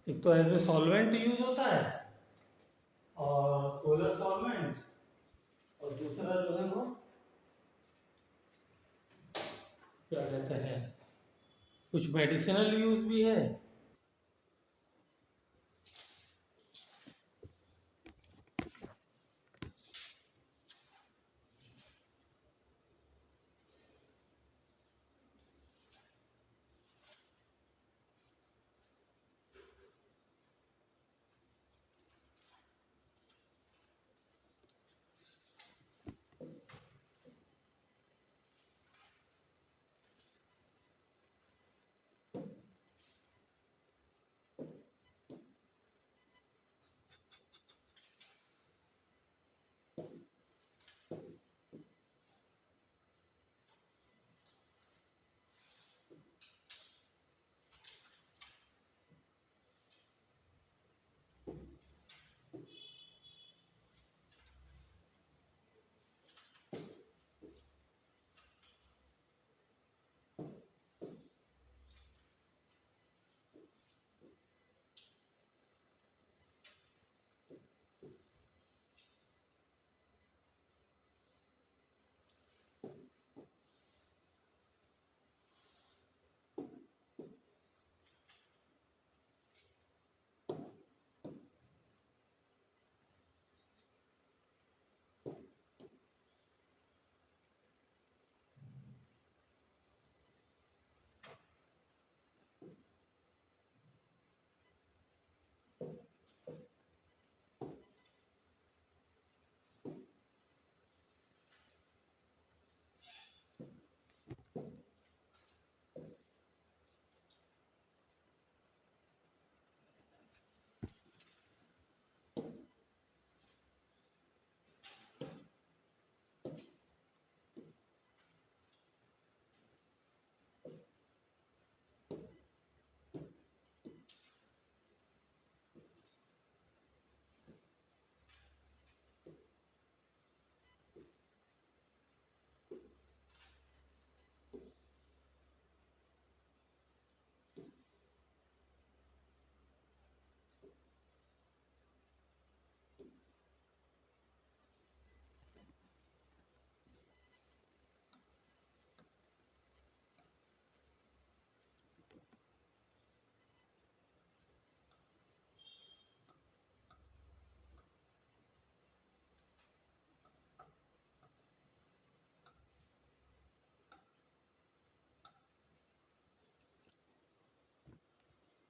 एक तो as a solvent use होता है और पोलर सॉल्वेंट, और दूसरा जो है वो क्या कहते हैं, कुछ मेडिसिनल यूज भी है।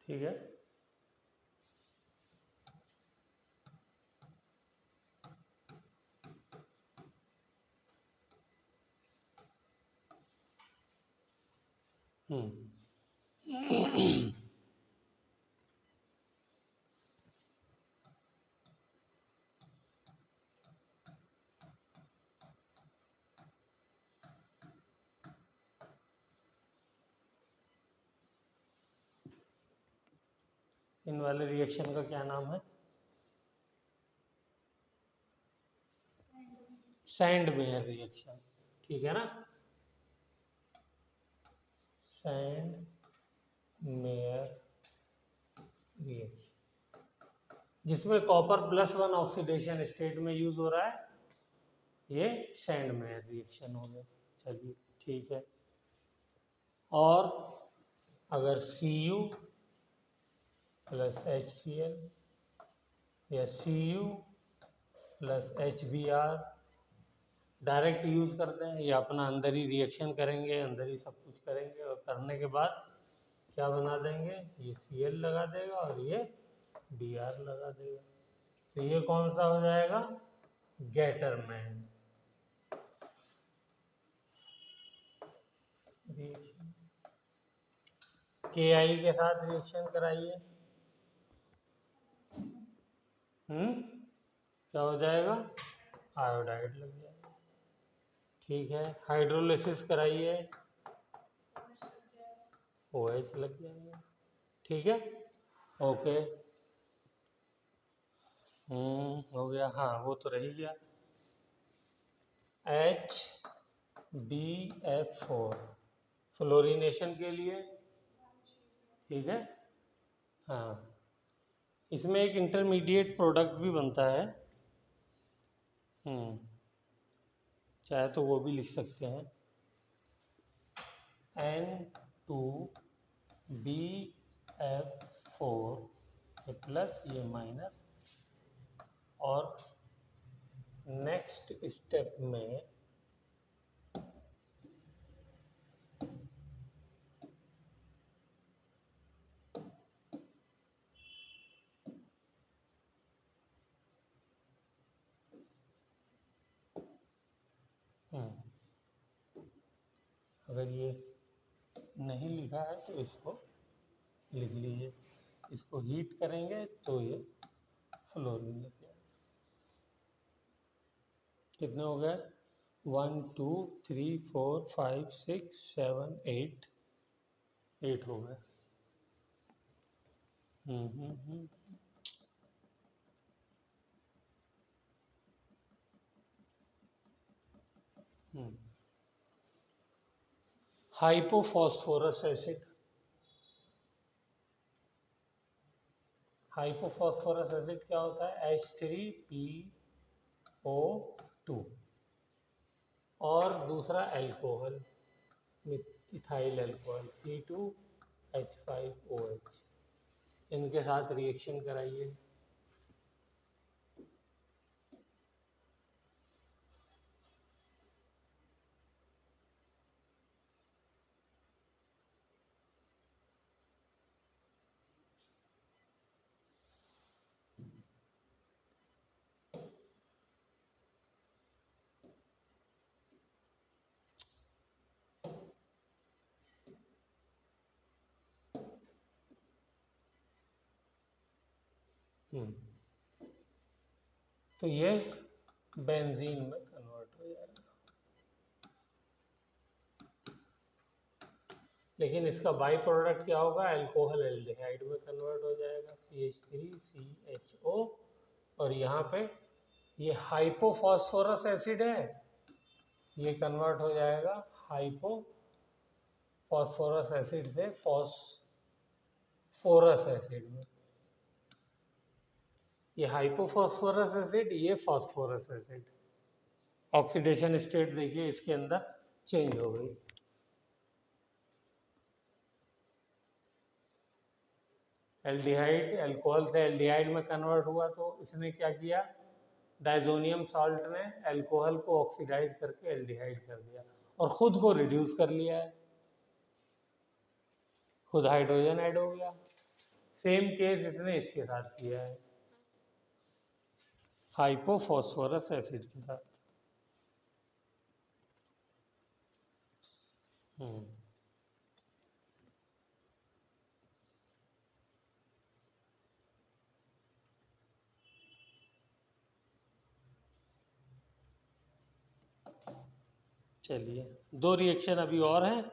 ठीक है, इन वाले रिएक्शन का क्या नाम है? सैंडमेयर रिएक्शन, ठीक है ना? सैंडमेयर रिएक्शन, जिसमें कॉपर +1 ऑक्सीडेशन स्टेट में यूज हो रहा है, ये सैंडमेयर रिएक्शन हो गया। चलिए ठीक है। और अगर Cu + HCl या Cu + HBr डायरेक्ट यूज करते हैं, या अपना अंदर ही रिएक्शन करेंगे, अंदर ही सब कुछ करेंगे, और करने के बाद क्या बना देंगे, ये Cl लगा देगा और ये Br लगा देगा। तो ये कौन सा हो जाएगा, गेटरमैन रिएक्शन। Ki के साथ रिएक्शन कराइए, क्या हो जाएगा, आयोडाइड लग जाएगा। ठीक है, हाइड्रोलिसिस कराइए, OH लग जाएगा। ठीक है, ओके। हो गया, हाँ वो तो रह ही गया। HbF4 फ्लोरिनेशन के लिए, ठीक है, हाँ। इसमें एक इंटरमीडिएट प्रोडक्ट भी बनता है। चाहे तो वो भी लिख सकते हैं, N2BF4 ये प्लस ये माइनस, और नेक्स्ट स्टेप में अगर ये नहीं लिखा है तो इसको लिख लीजिए। इसको हीट करेंगे तो ये फ्लोरीन लग जाएगा। कितने हो गए? 1 2 3 4 5 6 7 8 8 हो गए। हाइपोफॉस्फोरस एसिड, हाइपोफॉस्फोरस एसिड क्या होता है? H3PO2, और दूसरा एल्कोहल, इथाइल एल्कोहल C2H5OH, इनके साथ रिएक्शन कराइए। तो ये बेंजीन में कन्वर्ट हो जाएगा, लेकिन इसका बाई प्रोडक्ट क्या होगा? अल्कोहल एल्डिहाइड में कन्वर्ट हो जाएगा, CH3CHO, और यहाँ पे ये हाइपोफॉस्फोरस एसिड है, ये कन्वर्ट हो जाएगा हाइपोफॉस्फोरस एसिड से फॉस्फोरस एसिड में। ये हाइपोफॉस्फोरस एसिड, ये फॉस्फोरस एसिड, ऑक्सीडेशन स्टेट देखिए इसके अंदर चेंज हो गई। एल्डिहाइड अल्कोहल से एल्डिहाइड में कन्वर्ट हुआ, तो इसने क्या किया? डाइजोनियम सॉल्ट ने अल्कोहल को ऑक्सीडाइज करके एल्डिहाइड कर दिया और खुद को रिड्यूस कर लिया है, खुद हाइड्रोजन ऐड हो गया। सेम केस इसने इसके साथ किया है, हाइपोफॉस्फोरस एसिड के साथ। चलिए, 2 रिएक्शन अभी और हैं,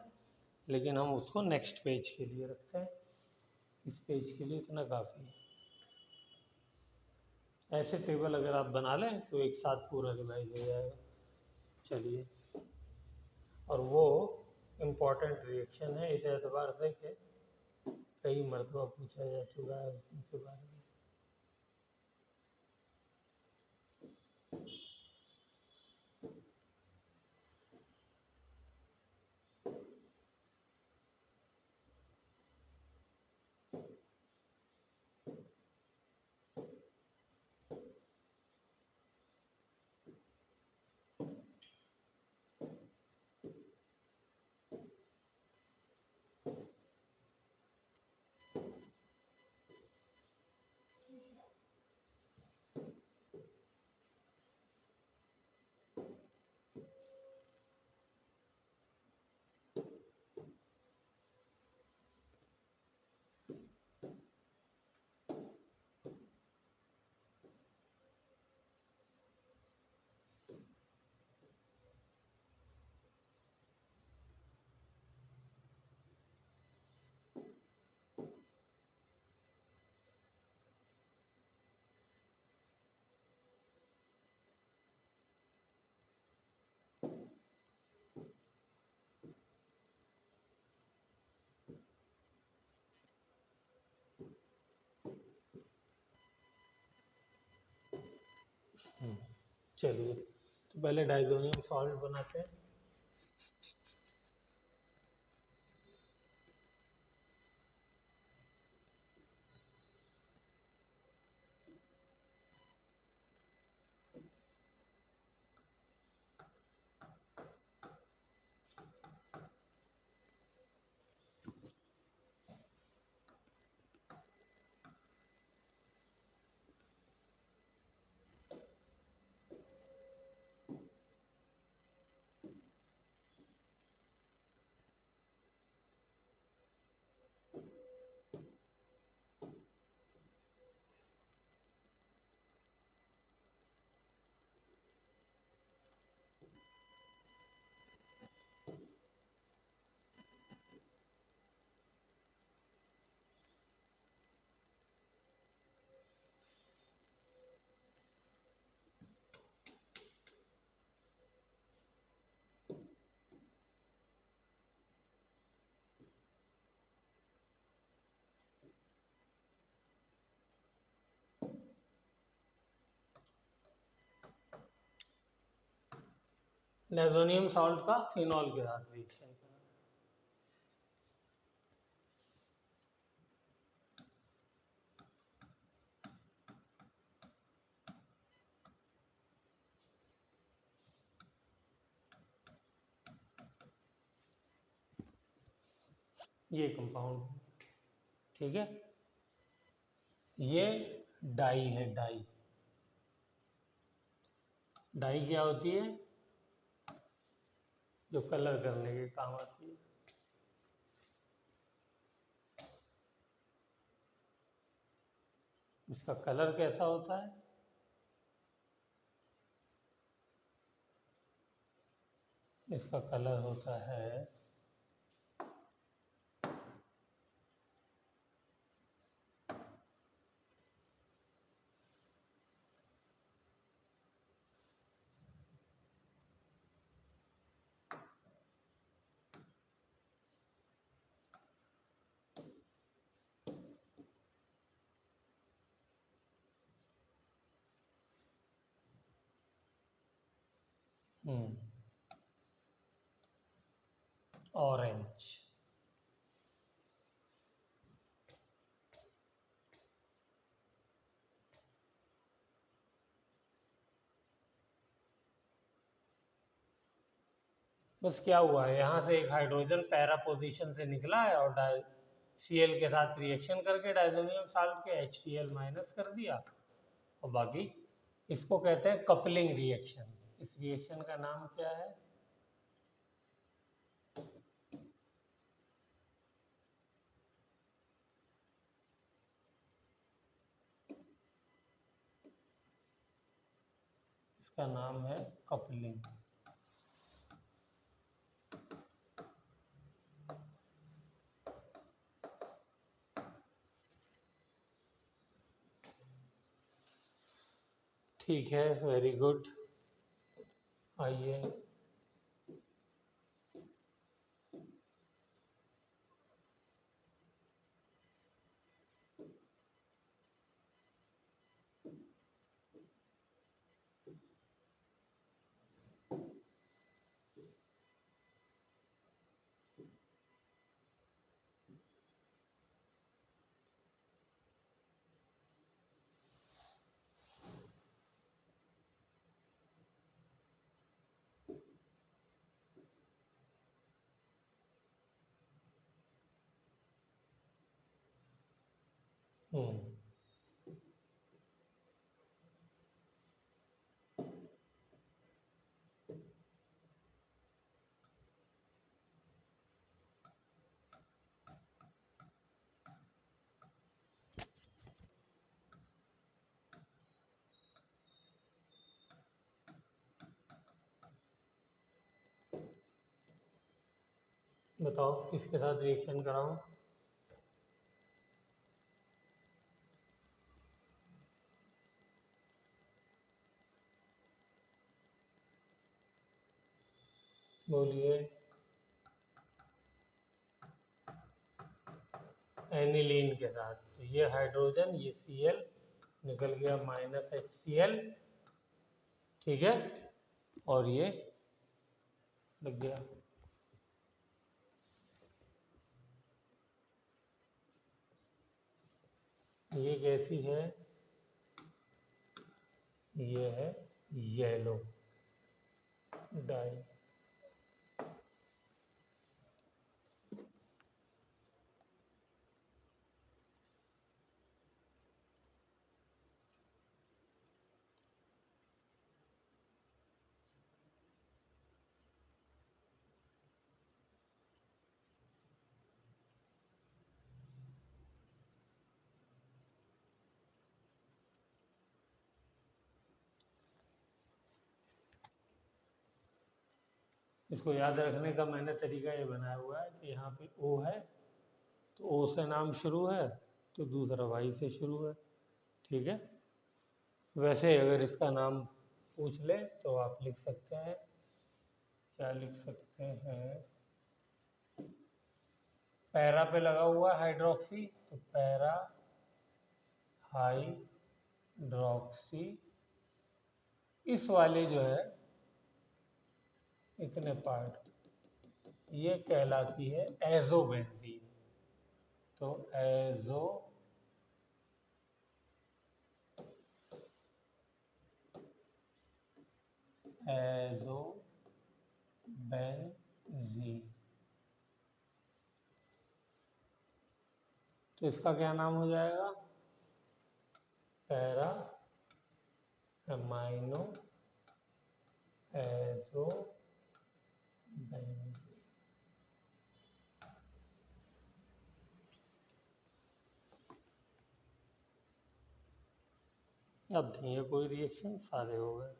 लेकिन हम उसको नेक्स्ट पेज के लिए रखते हैं, इस पेज के लिए इतना काफ़ी है। ऐसे टेबल अगर आप बना लें तो एक साथ पूरा रिवाइज हो जाएगा। चलिए, और वो इम्पॉर्टेंट रिएक्शन है इस एतबार से कि कई मरतबा पूछा जा चुका है उनके बारे में। चलिए तो पहले डाइजोनियम सॉल्ट बनाते हैं। डाइजोनियम सॉल्ट का फिनॉल के साथ रिएक्शन करना। ये कंपाउंड, ठीक है। ये डाई है, डाई। डाई क्या होती है? जो कलर करने के काम आती है। इसका कलर कैसा होता है? इसका कलर होता है ऑरेंज। बस क्या हुआ है, यहाँ से एक हाइड्रोजन पैरा पोजीशन से निकला है और Cl के साथ रिएक्शन करके डाइजोनियम साल्ट के HCl माइनस कर दिया, और बाकी इसको कहते हैं कपलिंग रिएक्शन। इस रिएक्शन का नाम क्या है? इसका नाम है कपलिंग। ठीक है, वेरी गुड। आइए बताओ किसके साथ रिएक्शन कराऊं? बोलिए। एनिलीन के साथ। तो ये हाइड्रोजन, ये Cl निकल गया माइनस HCl, ठीक है, और ये लग गया। ये कैसी है, ये है येलो डाई। इसको याद रखने का मैंने तरीका ये बनाया हुआ है कि यहाँ पे ओ है तो ओ से नाम शुरू है तो दूसरा वाई से शुरू है, ठीक है। वैसे अगर इसका नाम पूछ ले तो आप लिख सकते हैं, क्या लिख सकते हैं, पैरा पे लगा हुआ हाइड्रोक्सी तो पैरा हाइड्रोक्सी। इस वाले जो है इतने पार्ट, ये कहलाती है एजोबेंजीन। तो एजोबेंजीन। तो इसका क्या नाम हो जाएगा, पैरा अमाइनो एजोबेंजीन। अब नहीं है कोई रिएक्शन, सारे हो गए।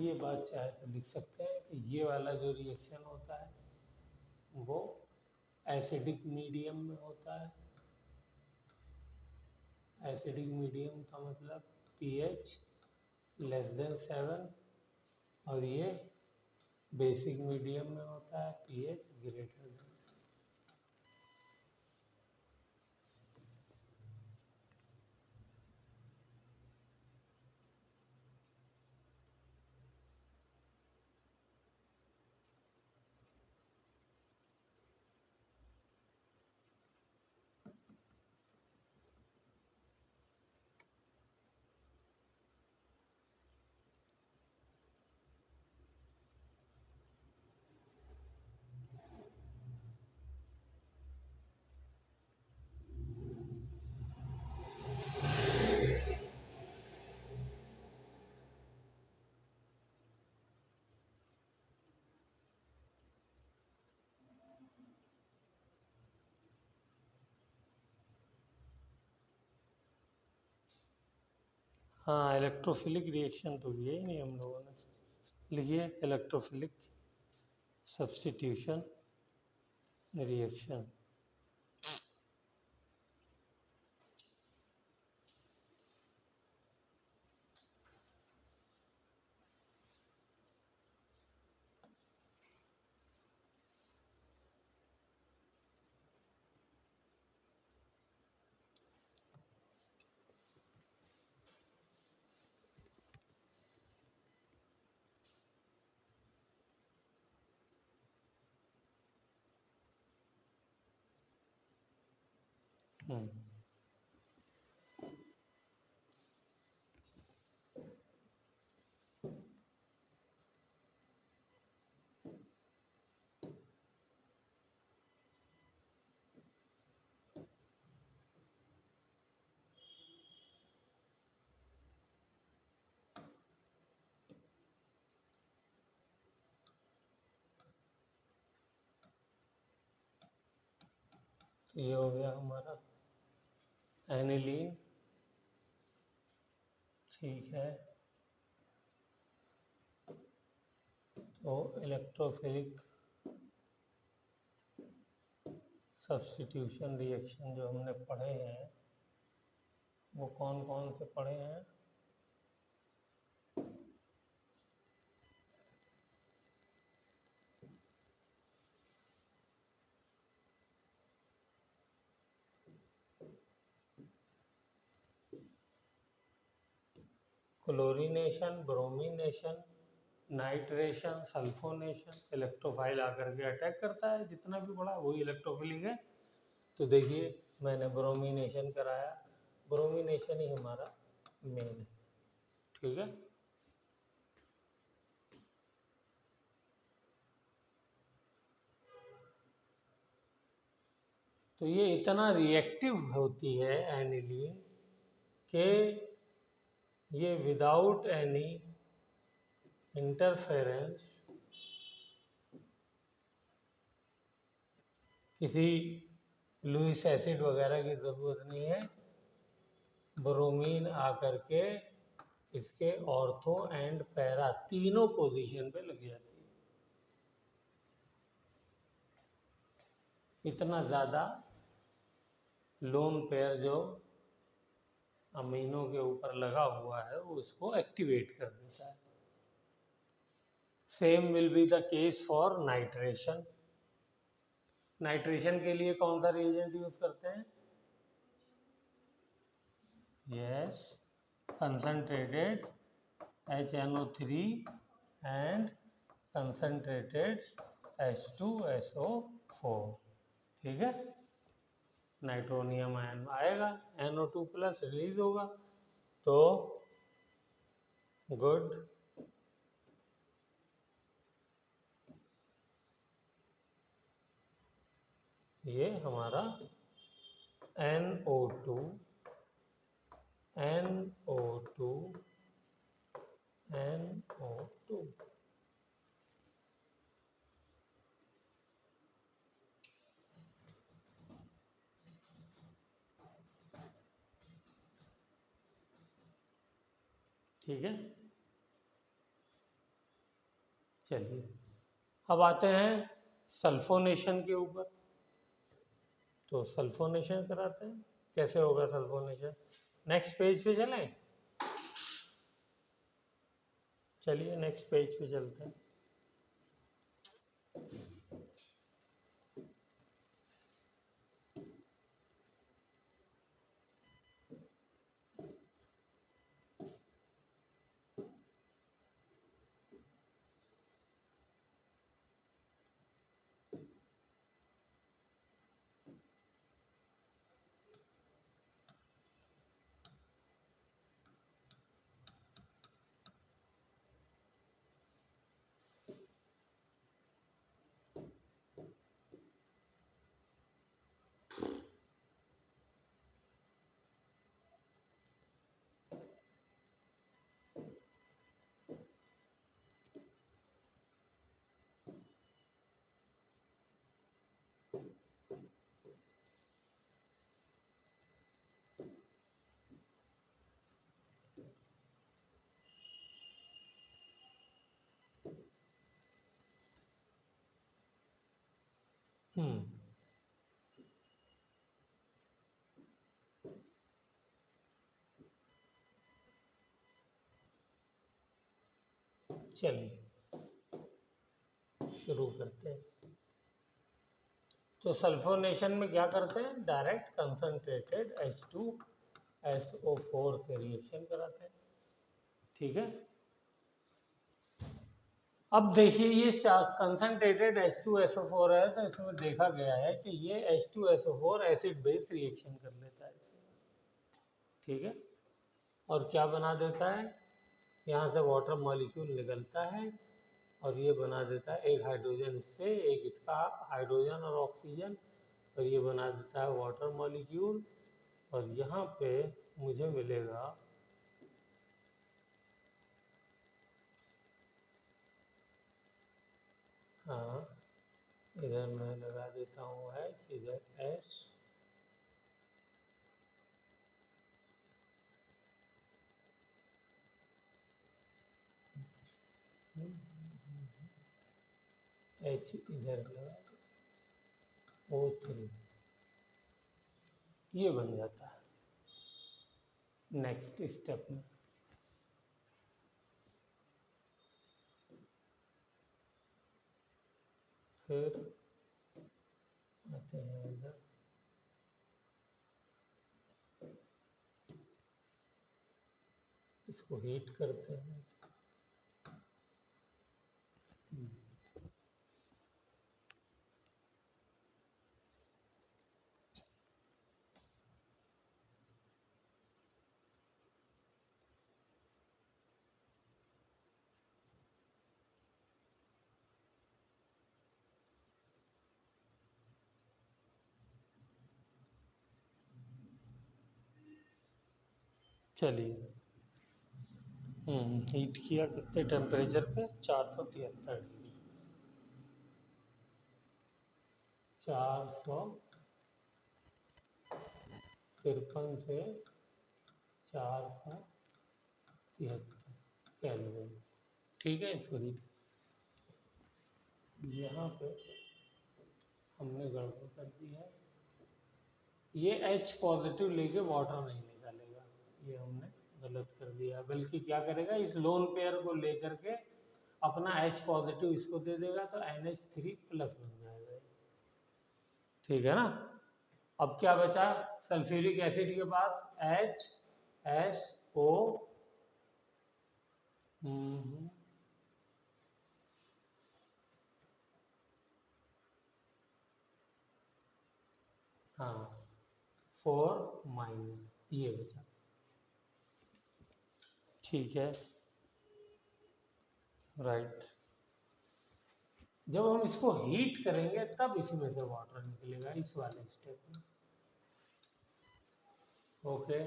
ये बात चाहे तो लिख सकते हैं कि ये वाला जो रिएक्शन होता है वो एसिडिक मीडियम में होता है। एसिडिक मीडियम का मतलब pH <7, और ये बेसिक मीडियम में होता है pH <। हाँ, इलेक्ट्रोफिलिक रिएक्शन तो किया ही नहीं हम लोगों ने। लिखिए इलेक्ट्रोफिलिक सब्स्टिट्यूशन रिएक्शन। तो ये हो गया हमारा एनिलीन, ठीक है। तो इलेक्ट्रोफिलिक सब्स्टिट्यूशन रिएक्शन जो हमने पढ़े हैं वो कौन कौन से पढ़े हैं, क्लोरीनेशन, ब्रोमीनेशन, नाइट्रेशन, सल्फोनेशन, इलेक्ट्रोफाइल आकर के अटैक करता है, जितना भी बड़ा वही इलेक्ट्रोफिलिक है। तो देखिए मैंने ब्रोमीनेशन कराया, ब्रोमीनेशन ही हमारा मेन है, ठीक है। तो ये इतना रिएक्टिव होती है एनिलीन कि ये विदाउट एनी इंटरफेरेंस किसी लुईस एसिड वगैरह की ज़रूरत नहीं है, ब्रोमीन आकर के इसके ऑर्थो एंड पैरा तीनों पोजीशन पे लग जाती है। इतना ज़्यादा लोन पेयर जो अमीनों के ऊपर लगा हुआ है वो उसको एक्टिवेट कर देता है। Same will be the case for nitration. Nitration के लिए कौन सा रिएजेंट यूज करते हैं? Yes, concentrated HNO3 and concentrated H2SO4, ठीक है। नाइट्रोनियम आयन आएगा, NO2 प्लस रिलीज होगा, तो गुड। ये हमारा NO2 NO2 NO2 ठीक है। चलिए अब आते हैं सल्फोनेशन के ऊपर। तो सल्फोनेशन कराते हैं, कैसे होगा सल्फोनेशन? नेक्स्ट पेज पे चलें, चलिए नेक्स्ट पेज पे चलते हैं। चलिए शुरू करते हैं। तो सल्फोनेशन में क्या करते हैं? डायरेक्ट कंसंट्रेटेड H2SO4 से रिएक्शन कराते हैं, ठीक है। अब देखिए ये कंसंट्रेटेड H2SO4 है, तो इसमें देखा गया है कि ये H2SO4 एसिड बेस रिएक्शन कर लेता है, ठीक है। और क्या बना देता है? यहाँ से वाटर मॉलिक्यूल निकलता है और ये बना देता है एक हाइड्रोजन इससे, एक इसका हाइड्रोजन और ऑक्सीजन, और ये बना देता है वाटर मॉलिक्यूल। और यहाँ पे मुझे मिलेगा हाँ, इधर मैं लगा देता हूँ H, इधर S, H इधर लगा O3, ये बन जाता है नेक्स्ट स्टेप में। फिर आते हैं इधर, इसको हीट करते हैं। चलिए, हीट किया कितने टेम्परेचर पे? 473 डिग्री। 453 से 473 केल्विन। ठीक है, इसको हीट। यहाँ पे हमने गड़बड़ कर दी है, ये H पॉजिटिव लेके वाटर नहीं निकालेगा, ये हमने गलत कर दिया। बल्कि क्या करेगा, इस लोन पेयर को लेकर के अपना H पॉजिटिव इसको दे देगा तो NH3 प्लस बन जाएगा। ठीक है ना। अब क्या बचा सल्फ्यूरिक एसिड के पास? HSO हाँ 4- ये बचा। ठीक है, राइट। जब हम इसको हीट करेंगे तब इसमें से वाटर निकलेगा, इस वाले स्टेप में। ओके,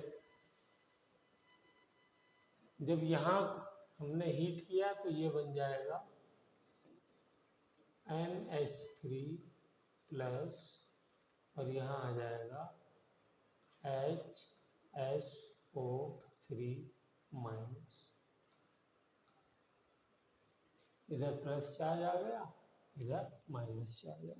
जब यहाँ हमने हीट किया तो ये बन जाएगा NH3 प्लस, और यहाँ आ जाएगा HSO3 माइनस। इधर प्लस चार्ज आ गया, इधर माइनस चार्ज आ गया।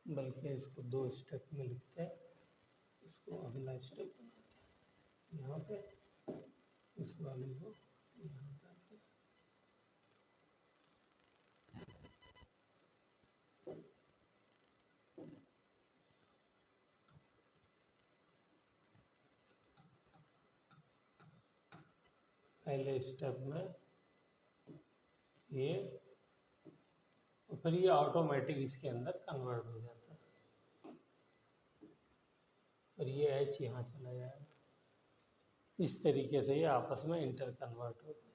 बल्कि इसको 2 स्टेप में लिखते हैं, इसको अगला स्टेप बनाते हैं। यहाँ पे इस वाले को यहाँ पे पहले स्टेप में ये, और फिर ये ऑटोमेटिक इसके अंदर कन्वर्ट हो जाता है, और ये H यहाँ चला जाएगा। इस तरीके से ये आपस में इंटर कन्वर्ट होते हैं,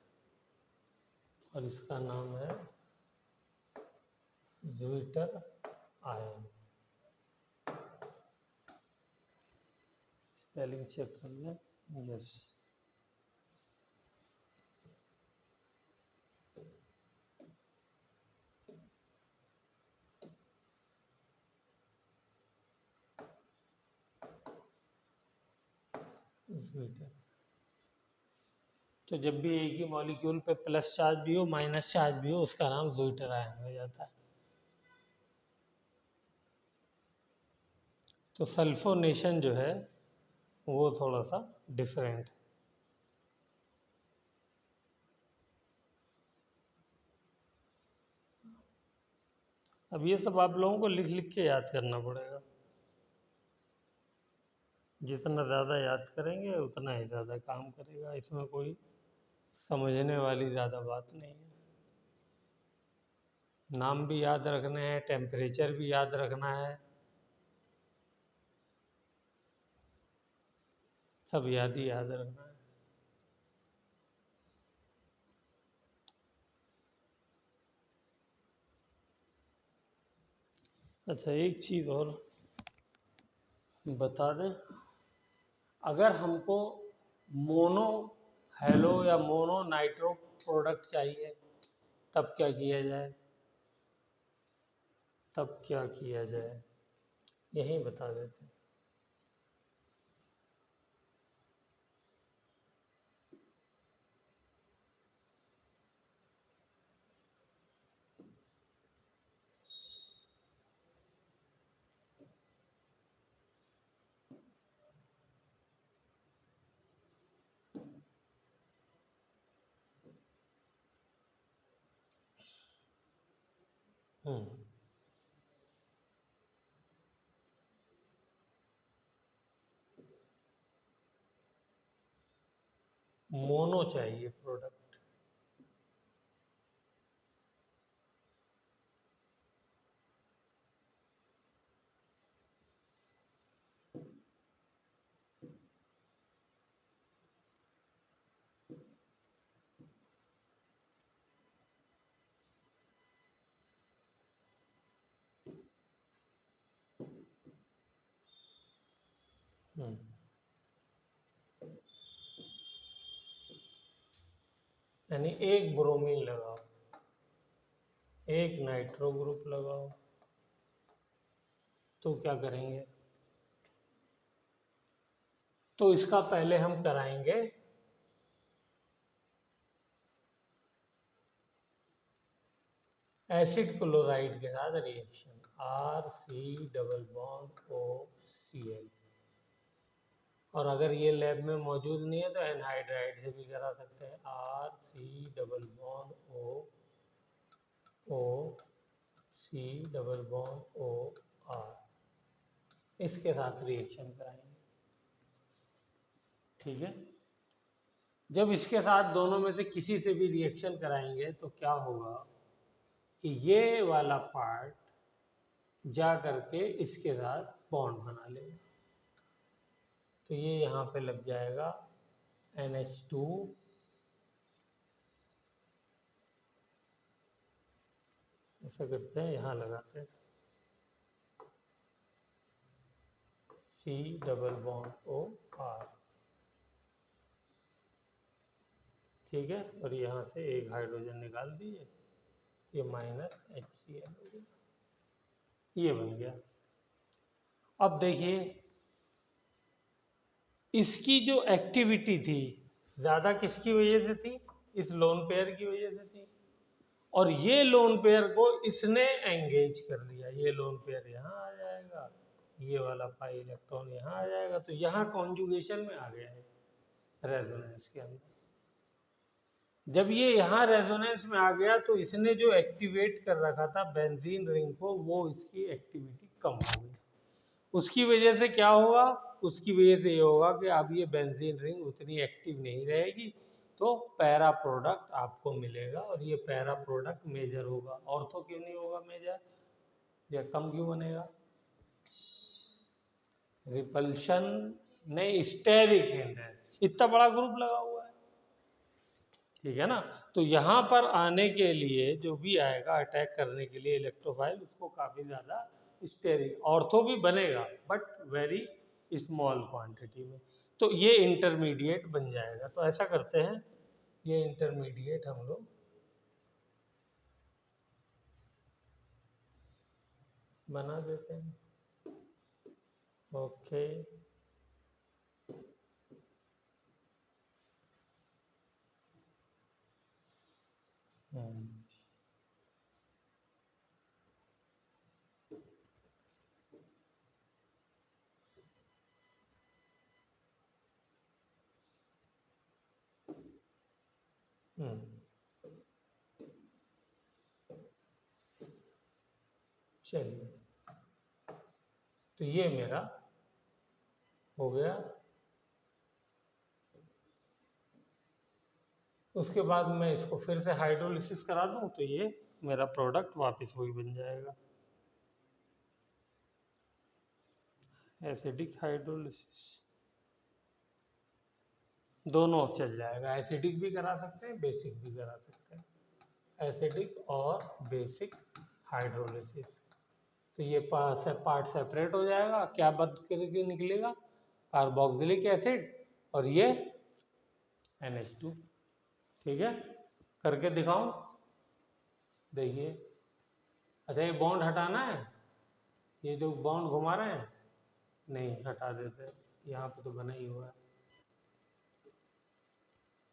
और इसका नाम है ज़्विटर आयन। स्पेलिंग चेक कर लें। यस, ज़्विटर। तो जब भी एक ही मॉलिक्यूल पे प्लस चार्ज भी हो माइनस चार्ज भी हो, उसका नाम ज़्विटर आयन हो जाता है। तो सल्फोनेशन जो है वो थोड़ा सा डिफरेंट है। अब ये सब आप लोगों को लिख लिख के याद करना पड़ेगा। जितना ज़्यादा याद करेंगे उतना ही ज़्यादा काम करेगा, इसमें कोई समझने वाली ज़्यादा बात नहीं है। नाम भी याद रखने हैं, टेम्परेचर भी याद रखना है, सब याद ही याद रखना है। अच्छा, एक चीज़ और बता दें, अगर हमको मोनो हेलो या मोनो नाइट्रो प्रोडक्ट चाहिए तब क्या किया जाए? तब क्या किया जाए यही बता देते हैं। मोनो चाहिए प्रोडक्ट। यानी एक ब्रोमीन लगाओ, एक नाइट्रो ग्रुप लगाओ, तो क्या करेंगे? तो इसका पहले हम कराएंगे एसिड क्लोराइड के साथ reaction, RC double bond OCl। और अगर ये लैब में मौजूद नहीं है तो एनहाइड्राइड से भी करा सकते हैं, RC double bond OC double bond OR, इसके साथ रिएक्शन कराएंगे। ठीक है। जब इसके साथ दोनों में से किसी से भी रिएक्शन कराएंगे तो क्या होगा कि ये वाला पार्ट जा करके इसके साथ बॉन्ड बना लेगा, तो ये यहाँ पे लग जाएगा NH2 ऐसा करते हैं, यहाँ लगाते हैं C डबल बॉन्ड OR। ठीक है। और यहाँ से एक हाइड्रोजन निकाल दीजिए, ये -HCl हो गया, ये बन गया। अब देखिए इसकी जो एक्टिविटी थी ज़्यादा किसकी वजह से थी? इस लोन पेयर की वजह से थी। और ये लोन पेयर को इसने एंगेज कर लिया, ये लोन पेयर यहाँ आ जाएगा, ये वाला पाई इलेक्ट्रॉन यहाँ आ जाएगा, तो यहाँ कॉन्जुगेशन में आ गया है रेजोनेंस के अंदर। जब ये यहाँ रेजोनेंस में आ गया तो इसने जो एक्टिवेट कर रखा था बेंजीन रिंग को, वो इसकी एक्टिविटी कम हो गई। उसकी वजह से क्या होगा? उसकी वजह से ये होगा कि अब ये बेंजीन रिंग उतनी एक्टिव नहीं रहेगी, तो पैरा प्रोडक्ट आपको मिलेगा, और ये पैरा प्रोडक्ट मेजर होगा। ऑर्थो क्यों नहीं होगा मेजर, या कम क्यों बनेगा? रिपल्शन नहीं, स्टेरिक हिंट है, इतना बड़ा ग्रुप लगा हुआ है। ठीक है ना। तो यहाँ पर आने के लिए जो भी आएगा अटैक करने के लिए इलेक्ट्रोफाइल, उसको काफ़ी ज़्यादा स्टेरिक, ऑर्थो भी बनेगा बट वेरी स्मॉल क्वांटिटी में, तो ये इंटरमीडिएट बन जाएगा। तो ऐसा करते हैं, ये इंटरमीडिएट हम लोग बना देते हैं। ओके। चलिए, तो ये मेरा हो गया। उसके बाद मैं इसको फिर से हाइड्रोलिसिस करा दूं तो ये मेरा प्रोडक्ट वापस वही बन जाएगा, एसिडिक हाइड्रोलिसिस। दोनों चल जाएगा, एसिडिक भी करा सकते हैं, बेसिक भी करा सकते हैं, एसिडिक और बेसिक हाइड्रोलिसिस। तो ये पार्ट सेपरेट हो जाएगा, क्या बद करके निकलेगा? कार्बोक्सिलिक एसिड और ये NH2। ठीक है, करके दिखाऊं? देखिए, अच्छा ये बॉन्ड हटाना है, ये जो बॉन्ड घुमा रहे हैं, नहीं हटा देते, यहाँ पे तो बना ही हुआ है।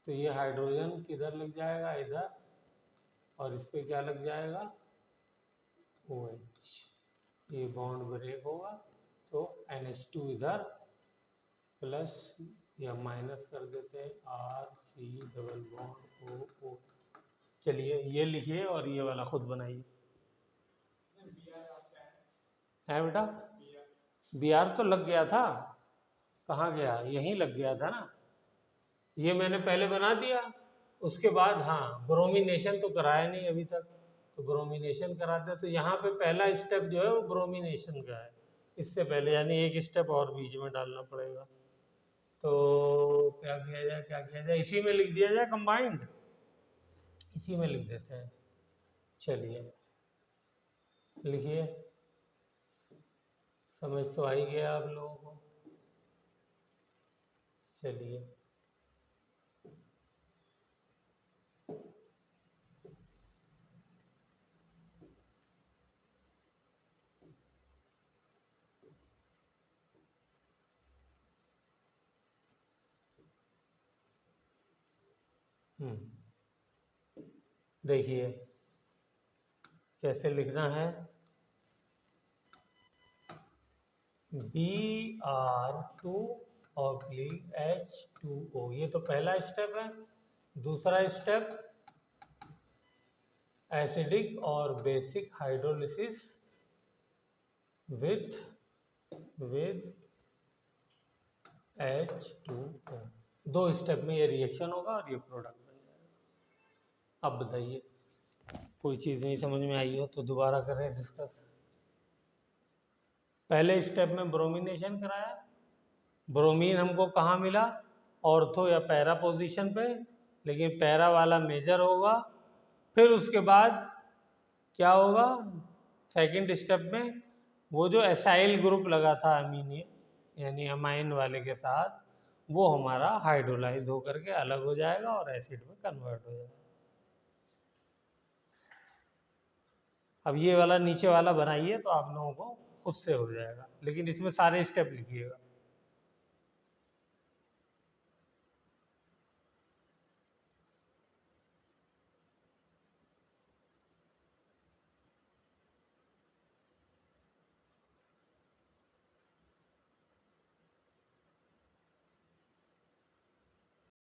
तो ये हाइड्रोजन किधर लग जाएगा? इधर, और इस पे क्या लग जाएगा? OH। ये बॉन्ड ब्रेक होगा तो NH2 इधर प्लस या माइनस कर देते हैं, RC डबल बॉन्ड OO। चलिए ये लिखिए और ये वाला खुद बनाइए। है बेटा, बी आर तो लग गया था, कहाँ गया, यहीं लग गया था ना, ये मैंने पहले बना दिया, उसके बाद हाँ ब्रोमिनेशन तो कराया नहीं अभी तक, तो ब्रोमिनेशन कराते हैं, तो यहाँ पे पहला स्टेप जो है वो ब्रोमिनेशन का है, इससे पहले यानी एक स्टेप और बीच में डालना पड़ेगा। तो क्या किया जाए, क्या किया जाए, इसी में लिख दिया जाए कंबाइंड, इसी में लिख देते हैं। चलिए लिखिए, समझ तो आ ही गया आप लोगों को। चलिए देखिए कैसे लिखना है, Br2 ऑब्लिक H2O, ये तो पहला स्टेप है। दूसरा स्टेप एसिडिक और बेसिक हाइड्रोलिसिस विथ H2O, दो स्टेप में ये रिएक्शन होगा और ये प्रोडक्ट बन जाएगा। अब बताइए कोई चीज़ नहीं समझ में आई हो तो दोबारा करें डिस्कस। पहले स्टेप में ब्रोमिनेशन कराया, ब्रोमीन हमको कहाँ मिला, ऑर्थो या पैरा पोजीशन पे, लेकिन पैरा वाला मेजर होगा। फिर उसके बाद क्या होगा, सेकंड स्टेप में वो जो एसाइल ग्रुप लगा था अमीन यानी अमाइन वाले के साथ, वो हमारा हाइड्रोलाइज होकर के अलग हो जाएगा और एसिड में कन्वर्ट हो जाएगा। अब ये वाला नीचे वाला बनाइए तो आप लोगों को खुद से हो जाएगा, लेकिन इसमें सारे स्टेप लिखिएगा।